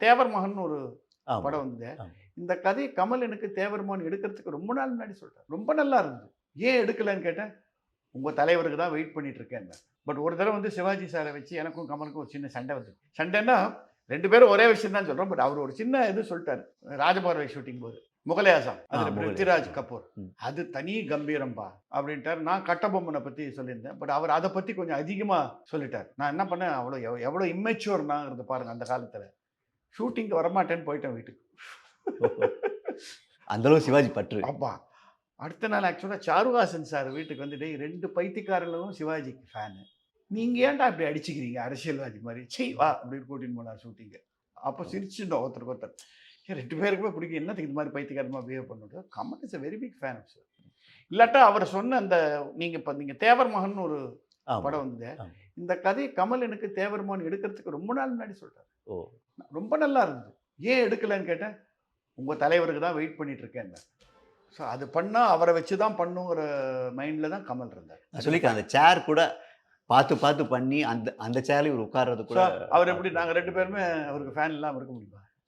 தேவர் மகன் ஒரு ஆமா. படம் வந்தது. ஆமா. இந்த கதை கமல் எனக்கு தேவர் மகன் எடுக்கிறதுக்கு ரொம்ப நாள் முன்னாடி சொல்ட்டார். ரொம்ப நல்லா இருந்தது. ஏன் எடுக்கலன்னு கேட்டேன். உங்க தலைவருக்கு தான் வெயிட் பண்ணிட்டு இருக்கேன்னாரு. பட் ஒரு தடவ வந்து சிவாஜி சார வச்சு எனக்கும் கமலுக்கும் ஒரு சின்ன சண்டை வந்தது. சண்டைன்னா 2 பேரும் ஒரே விஷயம் தான் சொல்றோம். பட் அவர் ஒரு சின்ன இது சொல்ட்டாரு. ராஜபார்வை ஷூட்டிங் போது. முகலே ஆசாம். அதுல முகலாயர். பிருத்திவிராஜ் கபூர். ம். அது தனி கம்பீரம்பா அப்படின்ட்டாரு. நான் கட்டபொம்மன பத்தி சொல்லியிருந்தேன். பட் அவர் அத பத்தி கொஞ்சம் அதிகமா சொல்லிட்டாரு. நான் என்ன பண்ணேன், அவ்வளோ எவ்வளோ இம்மெச்சூர் நாங்கிறது பாருங்க அந்த காலத்துல. ஷூட்டிங்க்கு வரமாட்டேன்னு போயிட்டேன் வீட்டுக்கு. அந்த அளவு சிவாஜி பற்று. ஆமா. அடுத்த நாள் ஆக்சுவலா சாருஹாசன் சார் வீட்டுக்கு வந்து, "டேய் 2 பைத்தியக்காரர்களும் சிவாஜிக்கு ஃபேனு. நீங்க ஏன்டா இப்படி அடிச்சுக்கிறீங்க அரசியல்வாதி மாரி? ச்சீ வா" அப்படின்னு கூட்டின்னு போனார் ஷூட்டிங்கு. அப்போ சிரிச்சுட்டோம் ஒருத்தருக்கு ஒருத்தர். 2 பேருக்குமே பிடிக்கும். என்னத்துக்கு இந்த மாரி பைத்தியக்காரமா பிஹேவ் பண்ணுறது? Kamal is a very big fan of sir. இல்லாட்டா அவர் சொன்ன அந்த நீங்க தேவர் மகன் ஒரு ஆமா. படம் வந்தது. ஆமா. இந்த கதைய கமல் எனக்கு தேவர் மகன் எடுக்கிறதுக்கு ரொம்ப நாள் முன்னாடி சொல்ட்டாரு. ஓ! ரொம்ப நல்லா இருந்தது. ஏன் எடுக்கலன்னு கேட்டேன். உங்க தலைவருக்கு தான் வெயிட் பண்ணிட்டு இருக்கேன்னாரு. ஸோ அது பண்ணா அவர வச்சு தான் பண்ணுங்கிற மைண்ட்ல தான் கமல் இருந்தார். நான் சொல்லியிருக்கேன். அந்த சேர் கூட பார்த்து, பார்த்து பண்ணி அந்த அந்த சேர்ல இவரு உட்கார்றது ஸோ கூட அவர் எப்படி நாங்க 2 பேருமே அவருக்கு ஃபேன் இல்லாம இருக்க முடியுமா?